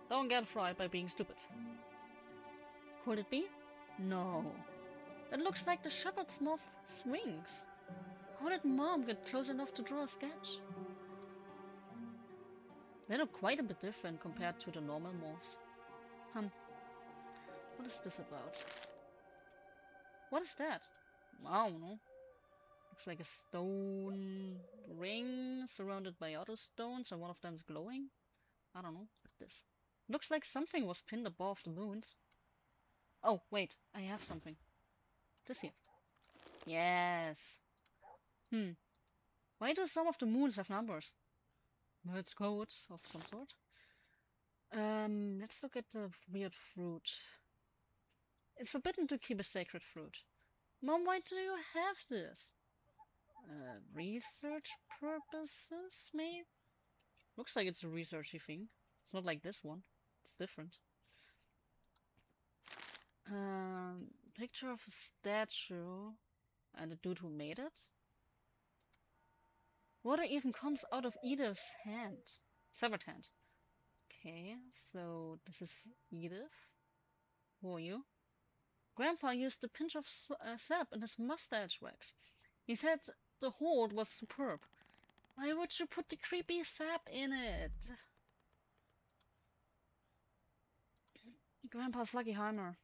Don't get fried by being stupid. Could it be? No. It looks like the shepherd's moth's wings. How did Mom get close enough to draw a sketch? They look quite a bit different compared to the normal moths. What is this about? What is that? I don't know. Looks like a stone ring surrounded by other stones and one of them is glowing. I don't know. What is this? Looks like something was pinned above the moons. Oh, wait. I have something. This here. Yes. Why do some of the moons have numbers? It's code of some sort. Let's look at the weird fruit. It's forbidden to keep a sacred fruit. Mom, why do you have this? Research purposes, maybe? Looks like it's a researchy thing. It's not like this one. It's different. Picture of a statue and the dude who made it. Water even comes out of Edith's hand. Severed hand. Okay, so this is Edith. Who are you? Grandpa used a pinch of sap in his mustache wax. He said the hold was superb. Why would you put the creepy sap in it? Grandpa's lucky hammer.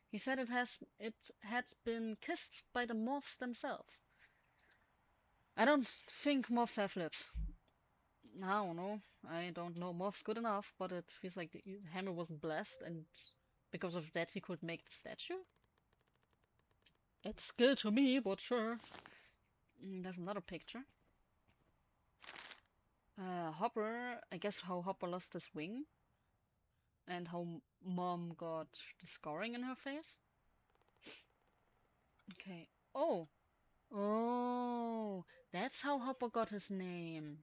He said it had been kissed by the moths themselves. I don't think moths have lips. I don't know. I don't know moths good enough, but it feels like the hammer was blessed, and because of that he could make the statue. It's skill to me, but sure. There's another picture. Hopper, I guess how Hopper lost his wing, and how Mom got the scarring in her face. Okay. Oh! Oh! That's how Hopper got his name.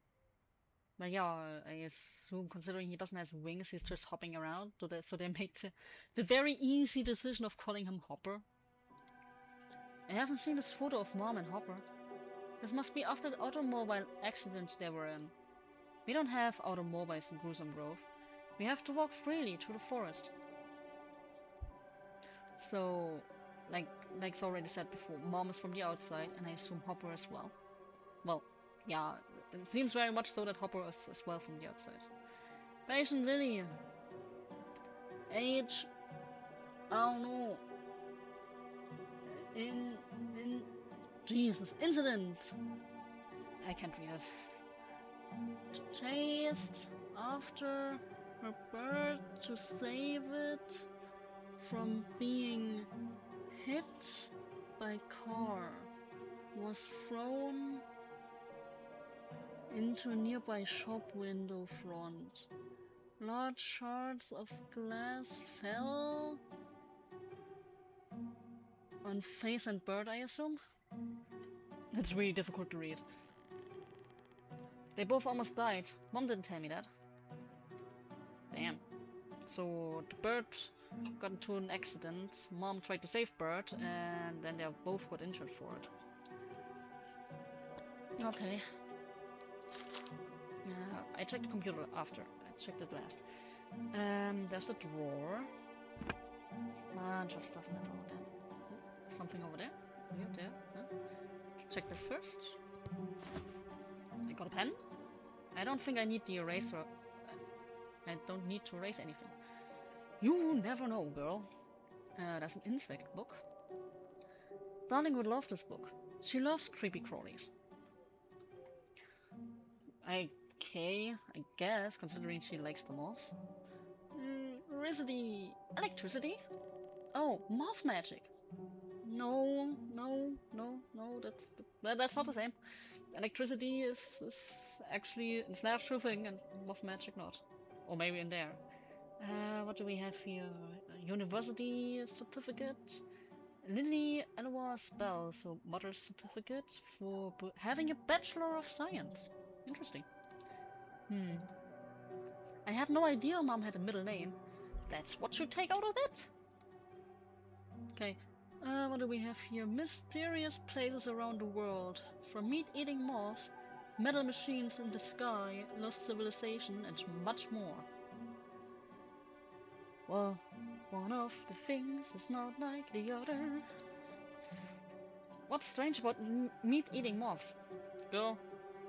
But yeah, I assume considering he doesn't have wings, he's just hopping around. So they made the very easy decision of calling him Hopper. I haven't seen this photo of Mom and Hopper. This must be after the automobile accident they were in. We don't have automobiles in Gruesome Grove. We have to walk freely through the forest. So, like's already said before, Mom is from the outside, and I assume Hopper as well. Well, yeah, it seems very much so that Hopper is as well from the outside. Patient Lily. Age. I don't know. Jesus. Incident. I can't read it. Chased after her bird to save it from being hit by car. Was thrown into a nearby shop window front. Large shards of glass fell on face and bird, I assume? It's really difficult to read. They both almost died. Mom didn't tell me that. Damn. So the bird got into an accident. Mom tried to save Bird, and then they both got injured for it. Okay. I checked the computer after. I checked it last. There's a drawer. Bunch of stuff in that drawer. Something over there. Here, there. No? Check this first. I got a pen. I don't think I need the eraser. I don't need to erase anything. You never know, girl. There's an insect book. Darling would love this book. She loves creepy crawlies. Okay, I guess, considering she likes the moths. Electricity? Oh, moth magic. No, that's not the same. Electricity is actually its natural thing, and moth magic not. Or maybe in there. What do we have here? A university certificate. Lily Eloise spell, so mother's certificate for having a Bachelor of Science. Interesting. I had no idea Mom had a middle name. That's what you take out of it? Okay. What do we have here? Mysterious places around the world. From meat-eating moths, metal machines in the sky, lost civilization, and much more. Well, one of the things is not like the other. What's strange about meat-eating moths? Girl,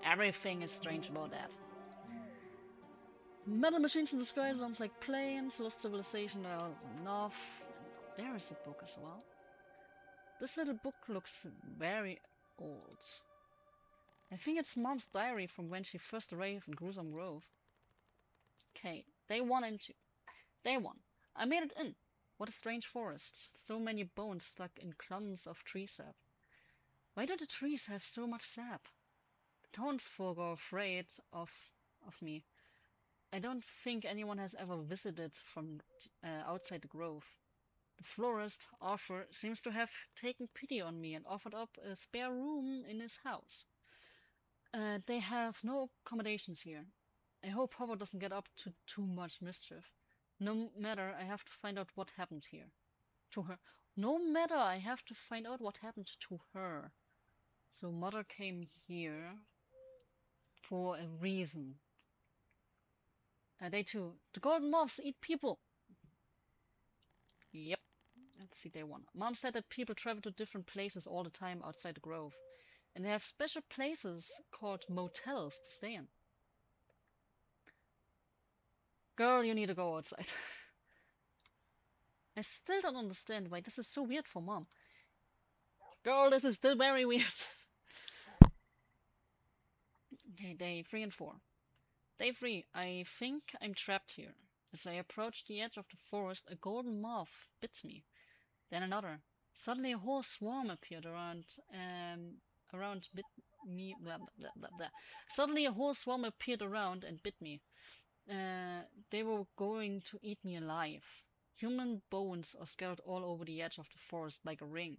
everything is strange about that. Metal machines in the sky sounds like planes, lost civilization, there was enough. There is a book as well. This little book looks very old. I think it's Mom's diary from when she first arrived in Gruesome Grove. Okay, day 1 and 2. Day 1. I made it in. What a strange forest. So many bones stuck in clumps of tree sap. Why do the trees have so much sap? The townsfolk are afraid of me. I don't think anyone has ever visited from outside the grove. The florist, Arthur, seems to have taken pity on me and offered up a spare room in his house. They have no accommodations here. I hope Howard doesn't get up to too much mischief. No matter, I have to find out what happened here. To her. No matter, I have to find out what happened to her. So Mother came here for a reason. Day 2. The golden moths eat people. Yep. Let's see, day 1. Mom said that people travel to different places all the time outside the grove. And they have special places called motels to stay in. Girl, you need to go outside. I still don't understand why this is so weird for Mom. Girl, this is still very weird. Okay, day 3 and 4. Day 3. I think I'm trapped here. As I approached the edge of the forest, a golden moth bit me. Then another. Suddenly a whole swarm appeared around bit me. Blah, blah, blah, blah. Suddenly a whole swarm appeared around and bit me. They were going to eat me alive. Human bones are scattered all over the edge of the forest like a ring.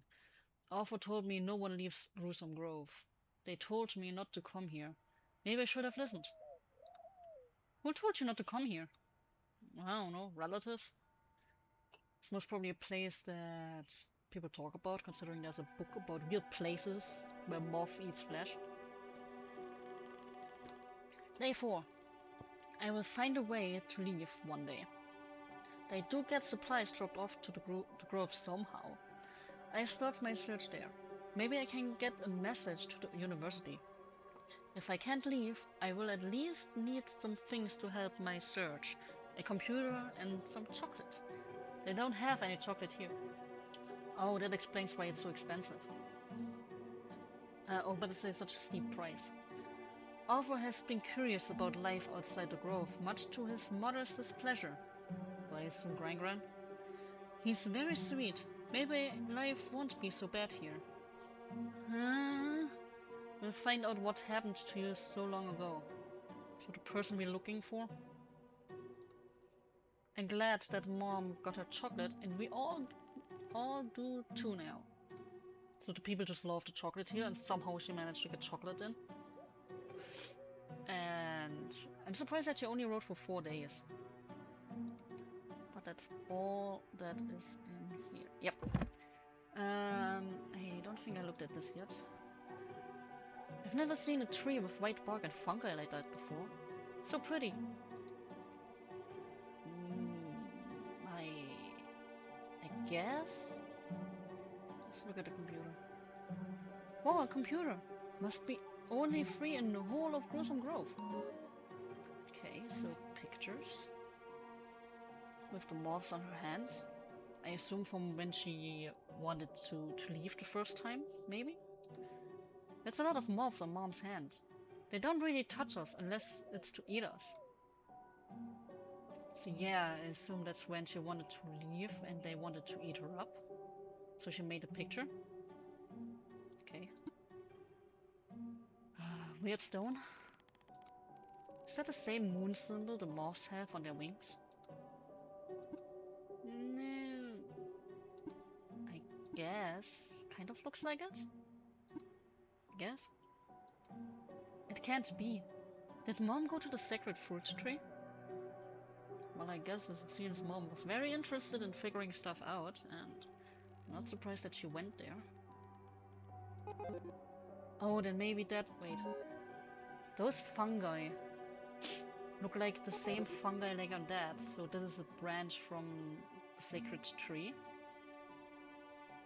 Arthur told me no one leaves Gruesome Grove. They told me not to come here. Maybe I should have listened. Who told you not to come here? I don't know, relatives? It's most probably a place that people talk about, considering there's a book about weird places where moth eats flesh. Day 4. I will find a way to leave one day. They do get supplies dropped off to the grove somehow. I start my search there. Maybe I can get a message to the university. If I can't leave, I will at least need some things to help my search. A computer and some chocolate. They don't have any chocolate here. Oh, that explains why it's so expensive. Oh, but it's such a steep price. Arthur has been curious about life outside the grove, much to his mother's displeasure. Well, it's some gran-gran. He's very sweet. Maybe life won't be so bad here. We'll find out what happened to you so long ago. So the person we're looking for? I'm glad that Mom got her chocolate, and we all do too now. So the people just love the chocolate here, and somehow she managed to get chocolate in. And I'm surprised that she only wrote for 4 days. But that's all that is in here. Yep. I don't think I looked at this yet. I've never seen a tree with white bark and fungi like that before. So pretty. I guess? Let's look at the computer. Whoa, a computer! Must be only 3 in the whole of Gruesome Grove. Okay, so pictures. With the moths on her hands. I assume from when she wanted to leave the first time, maybe? That's a lot of moths on Mom's hand. They don't really touch us unless it's to eat us. So yeah, I assume that's when she wanted to leave and they wanted to eat her up. So she made a picture. Okay. Weird stone. Is that the same moon symbol the moths have on their wings? No. I guess. Kind of looks like it. I guess. It can't be. Did Mom go to the sacred fruit tree? Well, I guess it seems Mom was very interested in figuring stuff out, and I'm not surprised that she went there. Oh, then maybe that... Wait. Those fungi look like the same fungi like on that, so this is a branch from the sacred tree.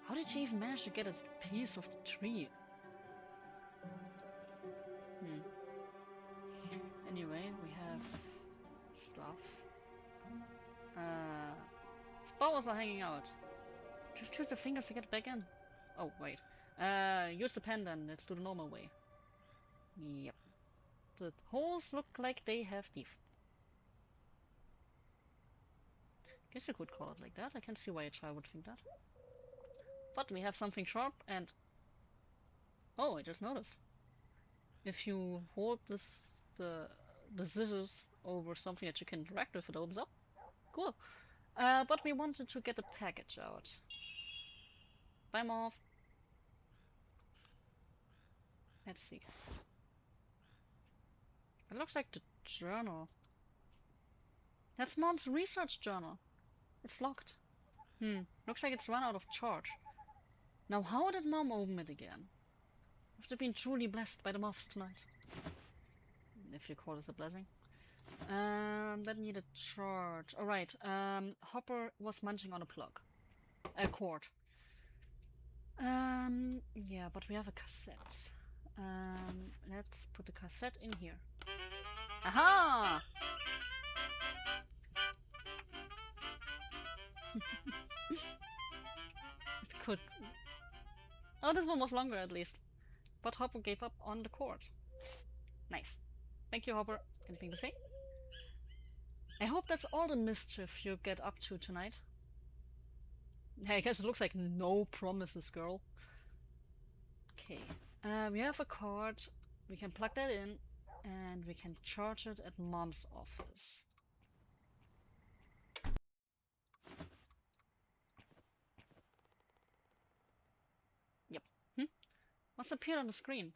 How did she even manage to get a piece of the tree? Anyway, we have stuff. Spowers are hanging out. Just use the fingers to get back in. Oh, wait. Use the pen then. Let's do the normal way. Yep. The holes look like they have teeth. Guess you could call it like that. I can see why a child would think that. But we have something sharp and... Oh, I just noticed. If you hold the scissors over something that you can interact with, it opens up. Cool. But we wanted to get a package out. Bye, Moth. Let's see. It looks like the journal. That's Mom's research journal. It's locked. Looks like it's run out of charge. Now how did Mom open it again? Have they been truly blessed by the moths tonight? If you call this a blessing. That needed charge. Alright, Hopper was munching on a plug. A cord. Yeah, but we have a cassette. Let's put the cassette in here. Aha! It could. Oh, this one was longer at least. But Hopper gave up on the cord. Nice. Thank you, Hopper. Anything to say? I hope that's all the mischief you get up to tonight. Yeah, I guess it looks like no promises, girl. Okay. We have a cord. We can plug that in. And we can charge it at Mom's office. Yep. What's appeared on the screen?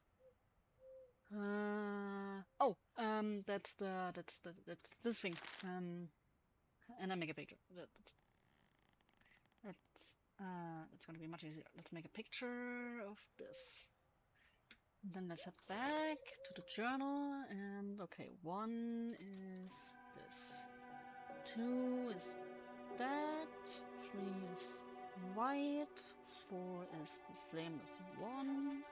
That's this thing. And I make a picture. That's gonna be much easier. Let's make a picture of this. And then let's head back to the journal. And okay, 1 is this. 2 is that. 3 is white. 4 is the same as 1.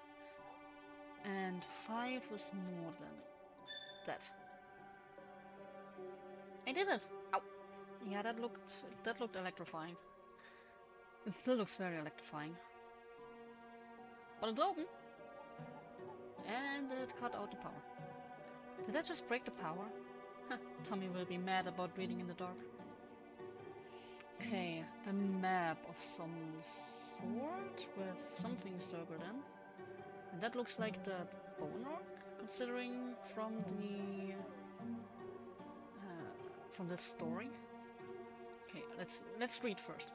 And 5 is more than that. I did it! Ow! Yeah, that looked electrifying. It still looks very electrifying. But it's open! And it cut out the power. Did that just break the power? Huh, Tommy will be mad about reading in the dark. Okay, a map of some sort with something circled in. And that looks like the bone arc, considering from the story. Okay, let's read first.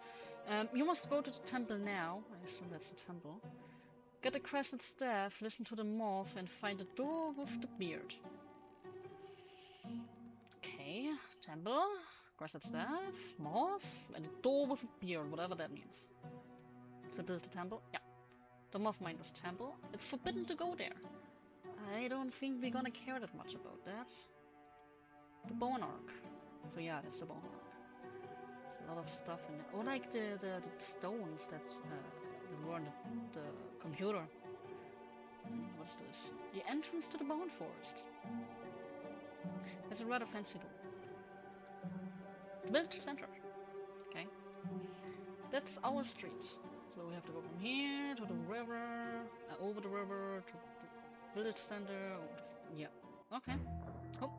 You must go to the temple now. I assume that's the temple. Get a crescent staff, listen to the moth, and find the door with the beard. Okay, temple, crescent staff, moth, and a door with a beard, whatever that means. So this is the temple? Yeah. The moth minder's temple. It's forbidden to go there. I don't think we're gonna care that much about that. The bone arc. So yeah, that's the bone arc. There's a lot of stuff in there. Oh, like the stones that were on the computer. What's this? The entrance to the bone forest. There's a rather fancy door. The village center. Okay. That's our street. So we have to go from here to the river, over the river to the village center. Yeah. Okay. Oh.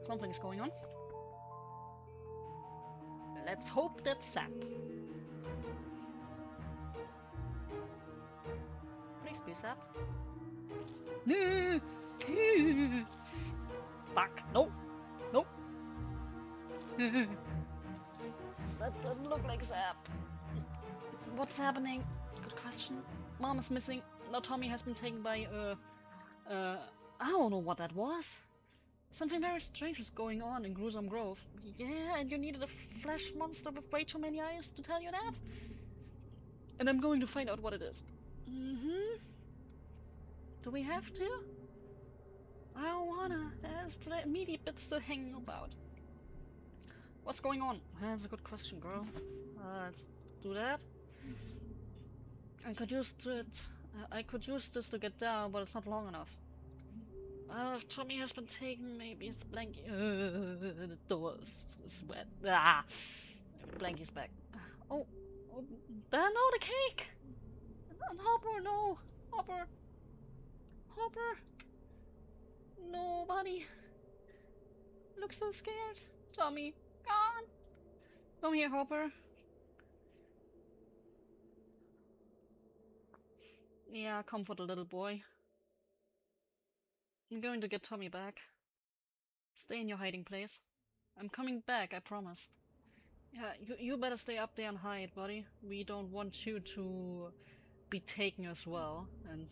Something's going on. Let's hope that's sap. Please be sap. Back. No. No. That doesn't look like sap. What's happening? Good question. Mom is missing. Now Tommy has been taken by I don't know what that was. Something very strange is going on in Gruesome Grove. Yeah, and you needed a flesh monster with way too many eyes to tell you that? And I'm going to find out what it is. Do we have to? I don't wanna. There's meaty bits still hanging about. What's going on? That's a good question, girl. Let's do that. I could use this to get down, but it's not long enough. If Tommy has been taken, maybe it's Blanky. The door is wet. Ah! Blanky's back. Oh, no, the cake! Hopper, no! Hopper! Hopper! Nobody! Look so scared. Tommy, gone! Come here, Hopper. Yeah, comfort a little boy. I'm going to get Tommy back. Stay in your hiding place. I'm coming back, I promise. Yeah, you better stay up there and hide, buddy. We don't want you to be taken as well. And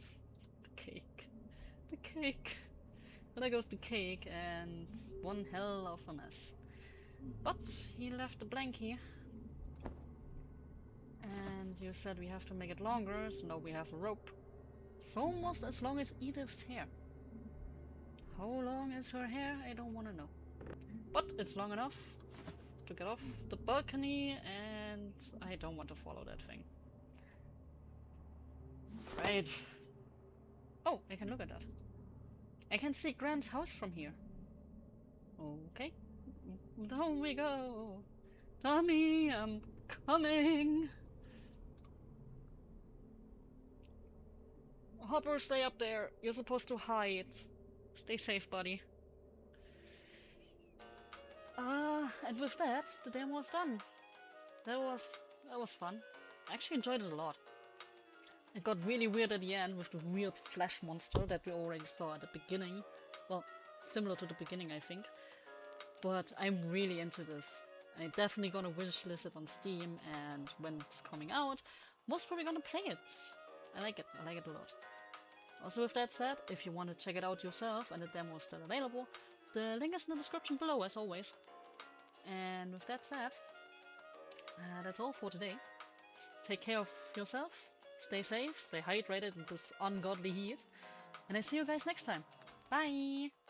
the cake. The cake. There goes the cake, and one hell of a mess. But he left the blankie. And you said we have to make it longer, so now we have a rope. It's almost as long as Edith's hair. How long is her hair? I don't want to know. But it's long enough to get off the balcony, and I don't want to follow that thing. Right. Oh, I can look at that. I can see Grant's house from here. Okay. Down we go. Tommy, I'm coming. Hopper, stay up there. You're supposed to hide. Stay safe, buddy. And with that, the demo was done. That was fun. I actually enjoyed it a lot. It got really weird at the end with the weird flash monster that we already saw at the beginning. Well, similar to the beginning, I think. But I'm really into this. I'm definitely gonna wishlist it on Steam, and when it's coming out, most probably gonna play it. I like it a lot. Also, with that said, if you want to check it out yourself and the demo is still available, the link is in the description below as always. And with that said, that's all for today. Take care of yourself, stay safe, stay hydrated in this ungodly heat, and I see you guys next time. Bye!